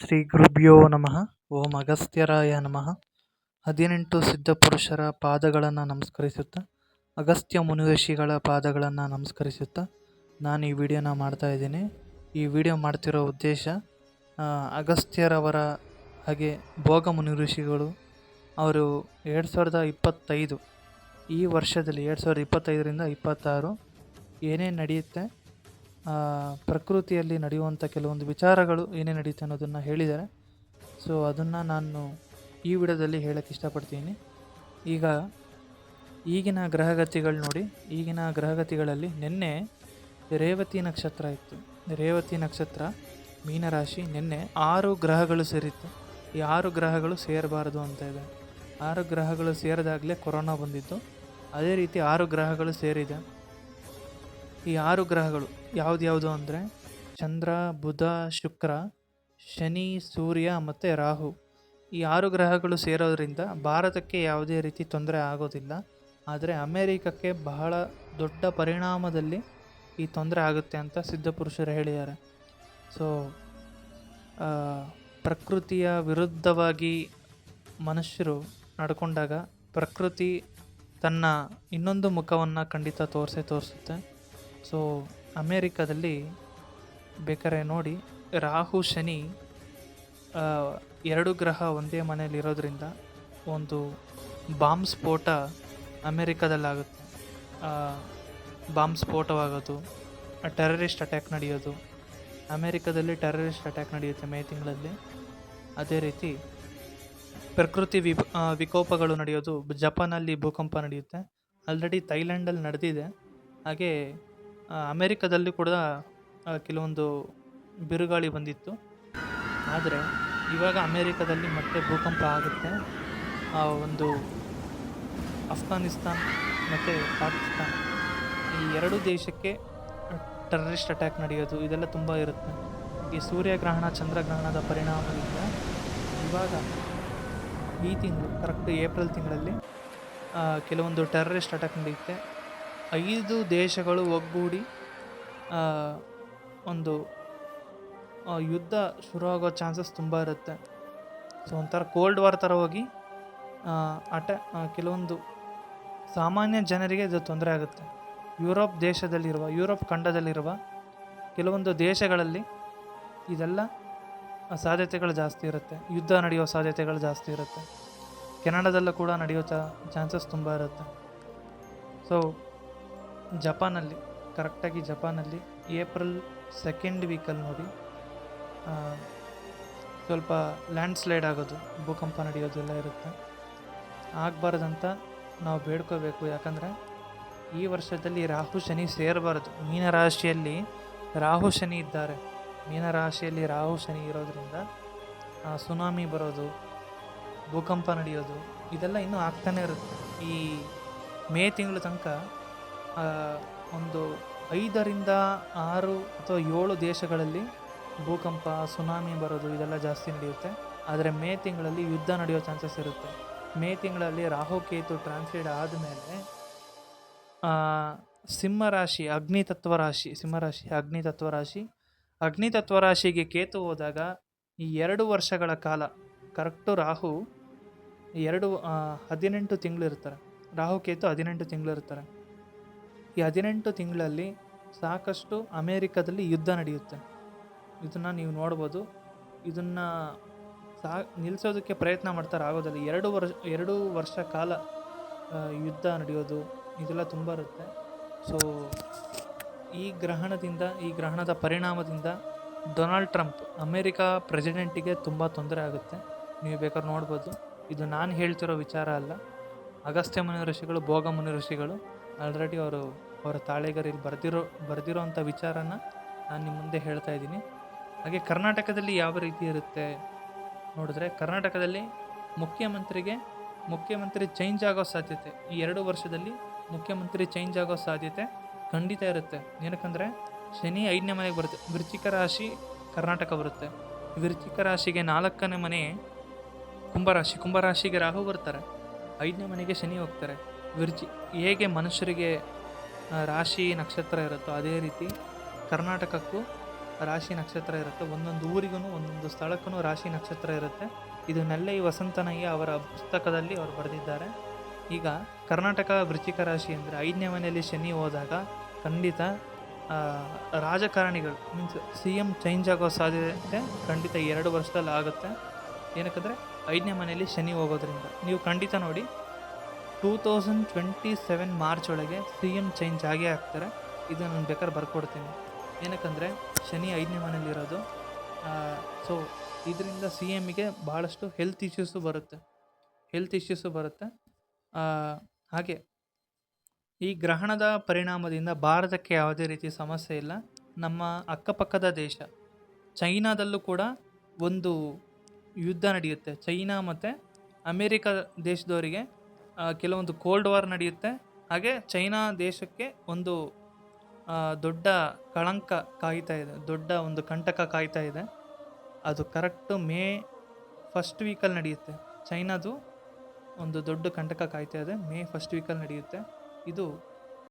ಶ್ರೀ ಗುರುಭ್ಯೋ ನಮಃ. ಓಂ ಅಗಸ್ತ್ಯರಾಯ ನಮಃ. 18 ಸಿದ್ಧಪುರುಷರ ಪಾದಗಳನ್ನು ನಮಸ್ಕರಿಸುತ್ತಾ, ಅಗಸ್ತ್ಯ ಮುನಿಋಷಿಗಳ ಪಾದಗಳನ್ನು ನಮಸ್ಕರಿಸುತ್ತಾ ನಾನು ಈ ವಿಡಿಯೋನ ಮಾಡ್ತಾ ಇದ್ದೀನಿ. ಈ ವಿಡಿಯೋ ಮಾಡ್ತಿರೋ ಉದ್ದೇಶ, ಅಗಸ್ತ್ಯರವರ ಹಾಗೆ ಭೋಗ ಮುನಿಋಷಿಗಳು ಅವರು 2025 ಈ ವರ್ಷದಲ್ಲಿ 2025ರಿಂದ 26 ಏನೇನು ನಡೆಯುತ್ತೆ, ಪ್ರಕೃತಿಯಲ್ಲಿ ನಡೆಯುವಂಥ ಕೆಲವೊಂದು ವಿಚಾರಗಳು ಏನೇ ನಡೆಯುತ್ತೆ ಅನ್ನೋದನ್ನು ಹೇಳಿದ್ದಾರೆ. ಸೊ ಅದನ್ನು ನಾನು ಈ ವಿಡಿಯೋದಲ್ಲಿ ಹೇಳೋಕ್ಕೆ ಇಷ್ಟಪಡ್ತೀನಿ. ಈಗಿನ ಗ್ರಹಗತಿಗಳು ನೋಡಿ, ಈಗಿನ ಗ್ರಹಗತಿಗಳಲ್ಲಿ ನಿನ್ನೆ ರೇವತಿ ನಕ್ಷತ್ರ ಇತ್ತು. ರೇವತಿ ನಕ್ಷತ್ರ ಮೀನರಾಶಿ, ನಿನ್ನೆ 6 ಗ್ರಹಗಳು ಸೇರಿತ್ತು. ಈ 6 ಗ್ರಹಗಳು ಸೇರಬಾರದು ಅಂತ ಇದೆ. 6 ಗ್ರಹಗಳು ಸೇರಿದಾಗಲೇ ಕೊರೋನಾ ಬಂದಿತ್ತು. ಅದೇ ರೀತಿ 6 ಗ್ರಹಗಳು ಸೇರಿದೆ. ಈ 6 ಗ್ರಹಗಳು ಯಾವ್ದು ಅಂದರೆ ಚಂದ್ರ, ಬುಧ, ಶುಕ್ರ, ಶನಿ, ಸೂರ್ಯ ಮತ್ತು ರಾಹು. ಈ 6 ಗ್ರಹಗಳು ಸೇರೋದ್ರಿಂದ ಭಾರತಕ್ಕೆ ಯಾವುದೇ ರೀತಿ ತೊಂದರೆ ಆಗೋದಿಲ್ಲ. ಆದರೆ ಅಮೇರಿಕಕ್ಕೆ ಬಹಳ ದೊಡ್ಡ ಪರಿಣಾಮದಲ್ಲಿ ಈ ತೊಂದರೆ ಆಗುತ್ತೆ ಅಂತ ಸಿದ್ಧಪುರುಷರು ಹೇಳಿದ್ದಾರೆ. ಸೊ ಪ್ರಕೃತಿಯ ವಿರುದ್ಧವಾಗಿ ಮನುಷ್ಯರು ನಡ್ಕೊಂಡಾಗ ಪ್ರಕೃತಿ ತನ್ನ ಇನ್ನೊಂದು ಮುಖವನ್ನು ಖಂಡಿತ ತೋರಿಸುತ್ತೆ. ಸೊ ಅಮೇರಿಕಾದಲ್ಲಿ ಬೇಕಾದ್ರೆ ನೋಡಿ, ರಾಹು ಶನಿ 2 ಗ್ರಹ ಒಂದೇ ಮನೆಯಲ್ಲಿರೋದ್ರಿಂದ ಒಂದು ಬಾಂಬ್ ಸ್ಫೋಟ ಅಮೇರಿಕಾದಲ್ಲಾಗುತ್ತೆ. ಬಾಂಬ್ ಸ್ಫೋಟವಾಗೋದು, ಟೆರರಿಸ್ಟ್ ಅಟ್ಯಾಕ್ ನಡೆಯೋದು. ಅಮೇರಿಕಾದಲ್ಲಿ ಟೆರರಿಸ್ಟ್ ಅಟ್ಯಾಕ್ ನಡೆಯುತ್ತೆ ಮೇ ತಿಂಗಳಲ್ಲಿ. ಅದೇ ರೀತಿ ಪ್ರಕೃತಿ ವಿಕೋಪಗಳು ನಡೆಯೋದು. ಜಪಾನಲ್ಲಿ ಭೂಕಂಪ ನಡೆಯುತ್ತೆ. ಆಲ್ರೆಡಿ ಥೈಲ್ಯಾಂಡಲ್ಲಿ ನಡೆದಿದೆ. ಹಾಗೆ ಅಮೇರಿಕಾದಲ್ಲಿ ಕೂಡ ಕೆಲವೊಂದು ಬಿರುಗಾಳಿ ಬಂದಿತ್ತು. ಆದರೆ ಇವಾಗ ಅಮೇರಿಕಾದಲ್ಲಿ ಮತ್ತೆ ಭೂಕಂಪ ಆಗುತ್ತೆ. ಒಂದು ಅಫ್ಘಾನಿಸ್ತಾನ್ ಮತ್ತು ಪಾಕಿಸ್ತಾನ್, ಈ 2 ದೇಶಕ್ಕೆ ಟೆರರಿಸ್ಟ್ ಅಟ್ಯಾಕ್ ನಡೆಯೋದು, ಇದೆಲ್ಲ ತುಂಬ ಇರುತ್ತೆ. ಈ ಸೂರ್ಯಗ್ರಹಣ, ಚಂದ್ರಗ್ರಹಣದ ಪರಿಣಾಮದಿಂದ ಇವಾಗ ಈ ತಿಂಗಳು, ಕರೆಕ್ಟ್ ಏಪ್ರಿಲ್ ತಿಂಗಳಲ್ಲಿ ಕೆಲವೊಂದು ಟೆರರಿಸ್ಟ್ ಅಟ್ಯಾಕ್ ನಡೆಯುತ್ತೆ. 5 ದೇಶಗಳು ಒಗ್ಗೂಡಿ ಒಂದು ಯುದ್ಧ ಶುರುವಾಗೋ ಚಾನ್ಸಸ್ ತುಂಬ ಇರುತ್ತೆ. ಸೊ ಒಂಥರ ಕೋಲ್ಡ್ ವಾರ್ ಥರ ಹೋಗಿ ಕೆಲವೊಂದು ಸಾಮಾನ್ಯ ಜನರಿಗೆ ಇದು ತೊಂದರೆ ಆಗುತ್ತೆ. ಯುರೋಪ್ ಖಂಡದಲ್ಲಿರುವ ಕೆಲವೊಂದು ದೇಶಗಳಲ್ಲಿ ಇದೆಲ್ಲ ಸಾಧ್ಯತೆಗಳು ಜಾಸ್ತಿ ಇರುತ್ತೆ. ಯುದ್ಧ ನಡೆಯೋ ಸಾಧ್ಯತೆಗಳು ಜಾಸ್ತಿ ಇರುತ್ತೆ. ಕೆನಡಾದಲ್ಲೂ ಕೂಡ ನಡೆಯೋ ಚಾನ್ಸಸ್ ತುಂಬ ಇರುತ್ತೆ. ಸೊ ಜಪಾನಲ್ಲಿ ಏಪ್ರಿಲ್ 2nd ವೀಕಲ್ಲಿ ನೋಡಿ, ಸ್ವಲ್ಪ ಲ್ಯಾಂಡ್ಸ್ಲೈಡ್ ಆಗೋದು, ಭೂಕಂಪ ನಡೆಯೋದೆಲ್ಲ ಇರುತ್ತೆ. ಆಗಬಾರ್ದಂತ ನಾವು ಬೇಡ್ಕೋಬೇಕು. ಯಾಕಂದರೆ ಈ ವರ್ಷದಲ್ಲಿ ರಾಹು ಶನಿ ಸೇರಬಾರ್ದು. ಮೀನರಾಶಿಯಲ್ಲಿ ರಾಹು ಶನಿ ಇದ್ದಾರೆ. ಮೀನರಾಶಿಯಲ್ಲಿ ರಾಹು ಶನಿ ಇರೋದ್ರಿಂದ ಸುನಾಮಿ ಬರೋದು, ಭೂಕಂಪ ನಡೆಯೋದು, ಇದೆಲ್ಲ ಇನ್ನೂ ಆಗ್ತಾನೆ ಇರುತ್ತೆ. ಈ ಮೇ ತಿಂಗಳ ತನಕ ಒಂದು 5ರಿಂದ 6 ಅಥವಾ 7 ದೇಶಗಳಲ್ಲಿ ಭೂಕಂಪ, ಸುನಾಮಿ ಬರೋದು, ಇದೆಲ್ಲ ಜಾಸ್ತಿ ನಡೆಯುತ್ತೆ. ಆದರೆ ಮೇ ತಿಂಗಳಲ್ಲಿ ಯುದ್ಧ ನಡೆಯೋ ಚಾನ್ಸಸ್ ಇರುತ್ತೆ. ಮೇ ತಿಂಗಳಲ್ಲಿ ರಾಹುಕೇತು ಟ್ರಾನ್ಸ್ಲೇಟ್ ಆದಮೇಲೆ ಸಿಂಹರಾಶಿ ಅಗ್ನಿತತ್ವ ರಾಶಿಗೆ ಕೇತು ಹೋದಾಗ ಈ 2 ವರ್ಷಗಳ ಕಾಲ, ಕರೆಕ್ಟು ರಾಹು 18 ತಿಂಗಳಿರ್ತಾರೆ. ರಾಹುಕೇತು 18 ತಿಂಗಳಿರ್ತಾರೆ. ಈ 18 ತಿಂಗಳಲ್ಲಿ ಸಾಕಷ್ಟು ಅಮೇರಿಕಾದಲ್ಲಿ ಯುದ್ಧ ನಡೆಯುತ್ತೆ. ಇದನ್ನು ನೀವು ನೋಡ್ಬೋದು. ಇದನ್ನು ನಿಲ್ಲಿಸೋದಕ್ಕೆ ಪ್ರಯತ್ನ ಮಾಡ್ತಾರೆ, ಆಗೋದಿಲ್ಲ. 2 ವರ್ಷ ಕಾಲ ಯುದ್ಧ ನಡೆಯೋದು, ಇದೆಲ್ಲ ತುಂಬ ಇರುತ್ತೆ. ಸೊ ಈ ಗ್ರಹಣದ ಪರಿಣಾಮದಿಂದ ಡೊನಾಲ್ಡ್ ಟ್ರಂಪ್ ಅಮೇರಿಕಾ ಪ್ರೆಸಿಡೆಂಟಿಗೆ ತುಂಬ ತೊಂದರೆ ಆಗುತ್ತೆ. ನೀವು ಬೇಕಾದ್ರೆ ನೋಡ್ಬೋದು. ಇದು ನಾನು ಹೇಳ್ತಿರೋ ವಿಚಾರ ಅಲ್ಲ. ಅಗಸ್ತ್ಯ ಮುನಿಋಷಿಗಳು, ಭೋಗ ಮುನಿಋಷಿಗಳು ಆಲ್ರೆಡಿ ಅವರ ತಾಳೆಗರಿಯಲ್ಲಿ ಬರೆದಿರೋ ಅಂಥ ವಿಚಾರನ ನಾನು ನಿಮ್ಮ ಮುಂದೆ ಹೇಳ್ತಾ ಇದ್ದೀನಿ. ಹಾಗೆ ಕರ್ನಾಟಕದಲ್ಲಿ ಯಾವ ರೀತಿ ಇರುತ್ತೆ ನೋಡಿದ್ರೆ, ಕರ್ನಾಟಕದಲ್ಲಿ ಮುಖ್ಯಮಂತ್ರಿ ಚೇಂಜ್ ಆಗೋ ಸಾಧ್ಯತೆ, ಈ 2 ವರ್ಷದಲ್ಲಿ ಮುಖ್ಯಮಂತ್ರಿ ಚೇಂಜ್ ಆಗೋ ಸಾಧ್ಯತೆ ಖಂಡಿತ ಇರುತ್ತೆ. ಏನಕ್ಕಂದರೆ ಶನಿ 5ನೇ ಮನೆಗೆ ಬರುತ್ತೆ. ವೃಶ್ಚಿಕ ರಾಶಿ ಕರ್ನಾಟಕ ಬರುತ್ತೆ. ವೃಶ್ಚಿಕ ರಾಶಿಗೆ 4ನೇ ಮನೆ ಕುಂಭರಾಶಿಗೆ ರಾಹು ಬರ್ತಾರೆ. 5ನೇ ಮನೆಗೆ ಶನಿ ಹೋಗ್ತಾರೆ. ಹೇಗೆ ಮನುಷ್ಯರಿಗೆ ರಾಶಿ ನಕ್ಷತ್ರ ಇರುತ್ತೋ ಅದೇ ರೀತಿ ಕರ್ನಾಟಕಕ್ಕೂ ರಾಶಿ ನಕ್ಷತ್ರ ಇರುತ್ತೆ. ಒಂದೊಂದು ಊರಿಗೂ ಒಂದೊಂದು ಸ್ಥಳಕ್ಕೂ ರಾಶಿ ನಕ್ಷತ್ರ ಇರುತ್ತೆ. ಇದನ್ನೆಲ್ಲ ಈ ವಸಂತನಯ್ಯ ಅವರ ಪುಸ್ತಕದಲ್ಲಿ ಅವರು ಬರೆದಿದ್ದಾರೆ. ಈಗ ಕರ್ನಾಟಕ ವೃಶ್ಚಿಕ ರಾಶಿ ಅಂದರೆ 5ನೇ ಮನೆಯಲ್ಲಿ ಶನಿ ಹೋದಾಗ ಖಂಡಿತ ರಾಜಕಾರಣಿಗಳು ಮೀನ್ಸ್ CM ಚೇಂಜ್ ಆಗೋ ಸಾಧ್ಯತೆ ಖಂಡಿತ 2 ವರ್ಷದಲ್ಲಿ ಆಗುತ್ತೆ. ಏನಕ್ಕಂದರೆ 5ನೇ ಮನೆಯಲ್ಲಿ ಶನಿ ಹೋಗೋದ್ರಿಂದ ನೀವು ಖಂಡಿತ ನೋಡಿ 2027 ಮಾರ್ಚ್ ಒಳಗೆ CM ಚೇಂಜ್ ಆಗೇ ಆಗ್ತಾರೆ. ಇದು ನಾನು ಬೇಕಾದ್ರೆ ಬರ್ಕೊಡ್ತೀನಿ. ಏನಕ್ಕಂದರೆ ಶನಿ 5ನೇ ಮನೆಯಲ್ಲಿರೋದು. ಸೊ ಇದರಿಂದ CMಗೆ ಭಾಳಷ್ಟು ಹೆಲ್ತ್ ಇಶ್ಯೂಸು ಬರುತ್ತೆ. ಹಾಗೆ ಈ ಗ್ರಹಣದ ಪರಿಣಾಮದಿಂದ ಭಾರತಕ್ಕೆ ಯಾವುದೇ ರೀತಿ ಸಮಸ್ಯೆ ಇಲ್ಲ. ನಮ್ಮ ಅಕ್ಕಪಕ್ಕದ ದೇಶ ಚೈನಾದಲ್ಲೂ ಕೂಡ ಒಂದು ಯುದ್ಧ ನಡೆಯುತ್ತೆ. ಚೈನಾ ಮತ್ತು ಅಮೇರಿಕ ದೇಶದವರಿಗೆ ಕೆಲವೊಂದು ಕೋಲ್ಡ್ ವಾರ್ ನಡೆಯುತ್ತೆ. ಹಾಗೆ ಚೈನಾ ದೇಶಕ್ಕೆ ಒಂದು ದೊಡ್ಡ ಕಳಂಕ ಕಾಯ್ತಾ ಇದೆ, ದೊಡ್ಡ ಒಂದು ಕಂಟಕ ಕಾಯ್ತಾ ಇದೆ. ಅದು ಕರೆಕ್ಟು ಮೇ 1st ವೀಕಲ್ಲಿ ನಡೆಯುತ್ತೆ. ಚೈನಾದು ಒಂದು ದೊಡ್ಡ ಕಂಟಕ ಕಾಯ್ತಾ ಇದೆ, ಮೇ 1st ವೀಕಲ್ಲಿ ನಡೆಯುತ್ತೆ. ಇದು